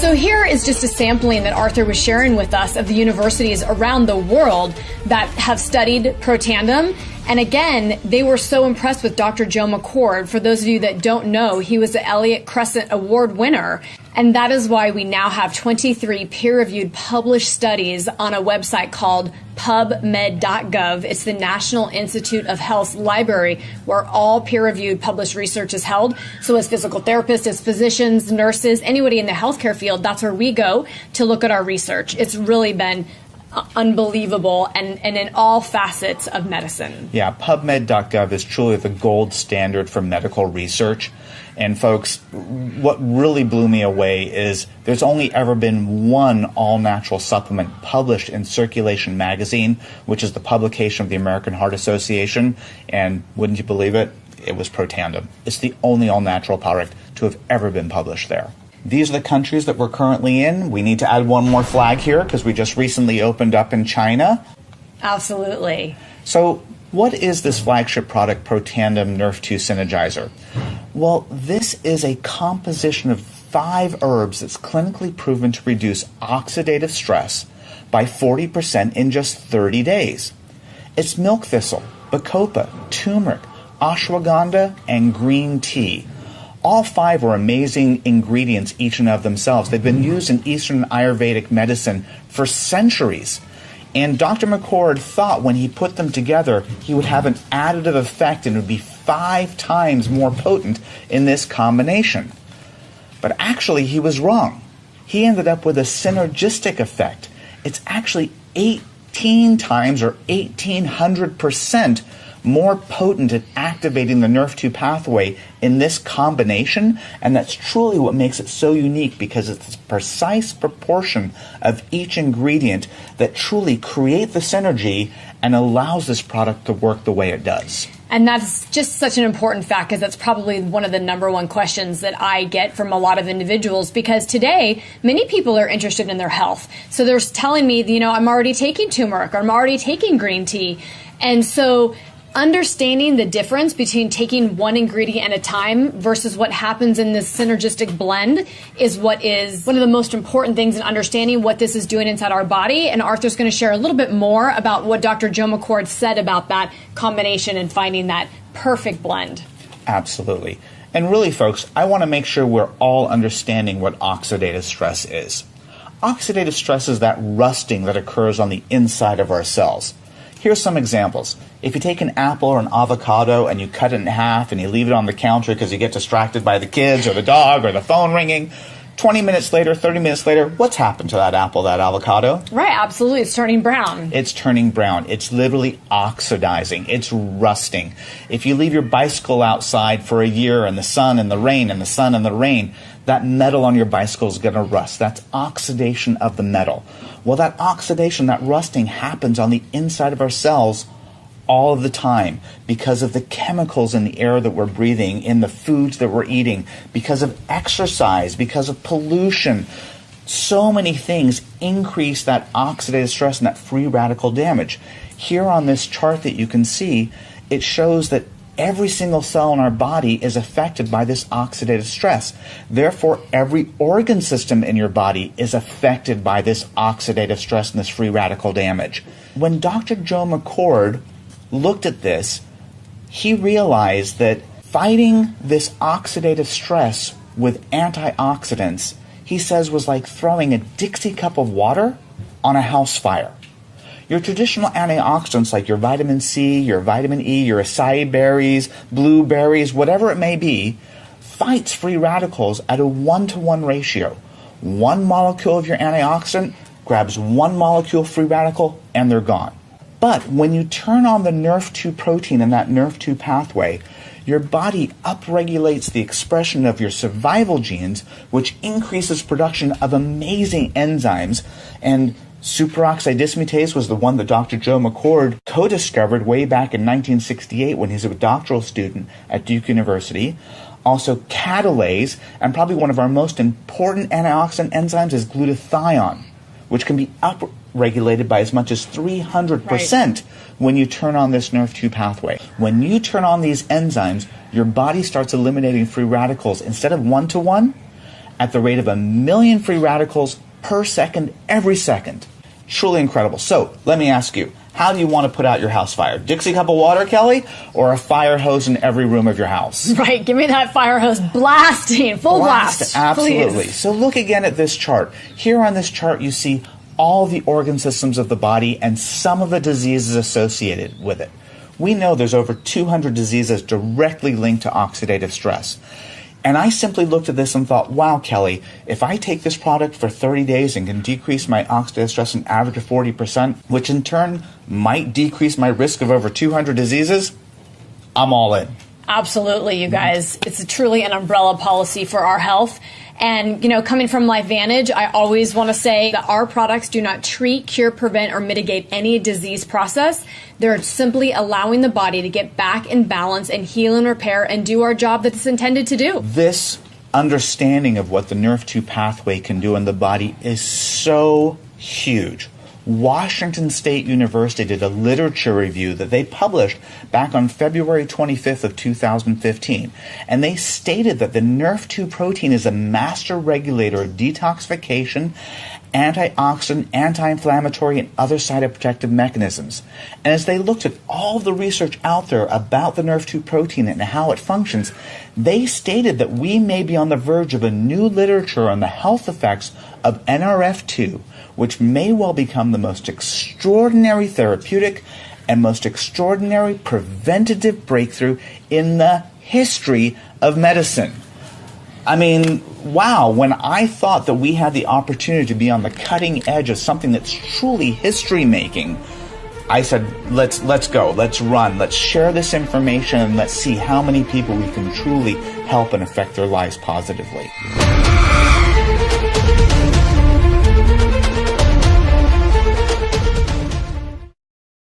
So here is just a sampling that Arthur was sharing with us of the universities around the world that have studied Protandim. And again, they were so impressed with Dr. Joe McCord. For those of you that don't know, he was the Elliott Crescent Award winner. And that is why we now have 23 peer-reviewed published studies on a website called PubMed.gov. It's the National Institute of Health's library where all peer-reviewed published research is held. So as physical therapists, as physicians, nurses, anybody in the healthcare field, that's where we go to look at our research. It's really been unbelievable and in all facets of medicine. Yeah, PubMed.gov is truly the gold standard for medical research. And folks, what really blew me away is there's only ever been one all-natural supplement published in Circulation Magazine, which is the publication of the American Heart Association. And wouldn't you believe it? It was Protandim. It's the only all-natural product to have ever been published there. These are the countries that we're currently in. We need to add one more flag here because we just recently opened up in China. Absolutely. So what is this flagship product, Protandim NRF2 Synergizer? Well, this is a composition of 5 herbs that's clinically proven to reduce oxidative stress by 40% in just 30 days. It's milk thistle, bacopa, turmeric, ashwagandha, and green tea. All 5 are amazing ingredients each and of themselves. They've been used in Eastern Ayurvedic medicine for centuries. And Dr. McCord thought when he put them together, he would have an additive effect and it would be 5 times more potent in this combination. But actually, he was wrong. He ended up with a synergistic effect. It's actually 18 times or 1,800% more potent at activating the NRF2 pathway in this combination, and that's truly what makes it so unique because it's a precise proportion of each ingredient that truly create the synergy and allows this product to work the way it does. And that's just such an important fact because that's probably one of the #1 questions that I get from a lot of individuals because today, many people are interested in their health. So they're telling me, you know, I'm already taking turmeric or I'm already taking green tea. And so understanding the difference between taking one ingredient at a time versus what happens in this synergistic blend is what is one of the most important things in understanding what this is doing inside our body. And Arthur's going to share a little bit more about what Dr. Joe McCord said about that combination and finding that perfect blend. Absolutely. And really, folks, I want to make sure we're all understanding what oxidative stress is. Oxidative stress is that rusting that occurs on the inside of our cells. Here's some examples. If you take an apple or an avocado and you cut it in half and you leave it on the counter because you get distracted by the kids or the dog or the phone ringing, 20 minutes later, 30 minutes later, what's happened to that apple, that avocado? Right, absolutely. It's turning brown. It's turning brown. It's literally oxidizing. It's rusting. If you leave your bicycle outside for a year in the sun and the rain and the sun and the rain, that metal on your bicycle is going to rust. That's oxidation of the metal. Well, that oxidation, that rusting happens on the inside of our cells all of the time because of the chemicals in the air that we're breathing, in the foods that we're eating, because of exercise, because of pollution. So many things increase that oxidative stress and that free radical damage. Here on this chart that you can see, it shows that every single cell in our body is affected by this oxidative stress. Therefore, every organ system in your body is affected by this oxidative stress and this free radical damage. When Dr. Joe McCord looked at this, he realized that fighting this oxidative stress with antioxidants, he says, was like throwing a Dixie cup of water on a house fire. Your traditional antioxidants like your vitamin C, your vitamin E, your acai berries, blueberries, whatever it may be, fights free radicals at a 1-to-1 ratio. One molecule of your antioxidant grabs one molecule free radical and they're gone. But when you turn on the NRF2 protein and that NRF2 pathway, your body upregulates the expression of your survival genes, which increases production of amazing enzymes. And superoxide dismutase was the one that Dr. Joe McCord co-discovered way back in 1968 when he was a doctoral student at Duke University. Also catalase, and probably one of our most important antioxidant enzymes is glutathione, which can be upregulated by as much as 300% when you turn on this NRF2 pathway. When you turn on these enzymes, your body starts eliminating free radicals instead of 1-to-1 at the rate of 1 million free radicals per second, every second. Truly incredible. So let me ask you, how do you want to put out your house fire? Dixie cup of water, Kelly, or a fire hose in every room of your house? Right, give me that fire hose blasting, full blast. Absolutely. Please. So look again at this chart. Here on this chart you see all the organ systems of the body and some of the diseases associated with it. We know there's over 200 diseases directly linked to oxidative stress. And I simply looked at this and thought, wow, Kelly, if I take this product for 30 days and can decrease my oxidative stress an average of 40%, which in turn might decrease my risk of over 200 diseases, I'm all in. Absolutely, you guys. It's truly an umbrella policy for our health. And, you know, coming from LifeVantage, I always want to say that our products do not treat, cure, prevent, or mitigate any disease process. They're simply allowing the body to get back in balance and heal and repair and do our job that it's intended to do. This understanding of what the NRF2 pathway can do in the body is so huge. Washington State University did a literature review that they published back on February 25th of 2015, and they stated that the NRF2 protein is a master regulator of detoxification, antioxidant, anti-inflammatory, and other cytoprotective mechanisms. And as they looked at all the research out there about the NRF2 protein and how it functions, they stated that we may be on the verge of a new literature on the health effects of NRF2, which may well become the most extraordinary therapeutic and most extraordinary preventative breakthrough in the history of medicine. I mean, wow, when I thought that we had the opportunity to be on the cutting edge of something that's truly history-making, I said, let's go, let's run, let's share this information, and let's see how many people we can truly help and affect their lives positively.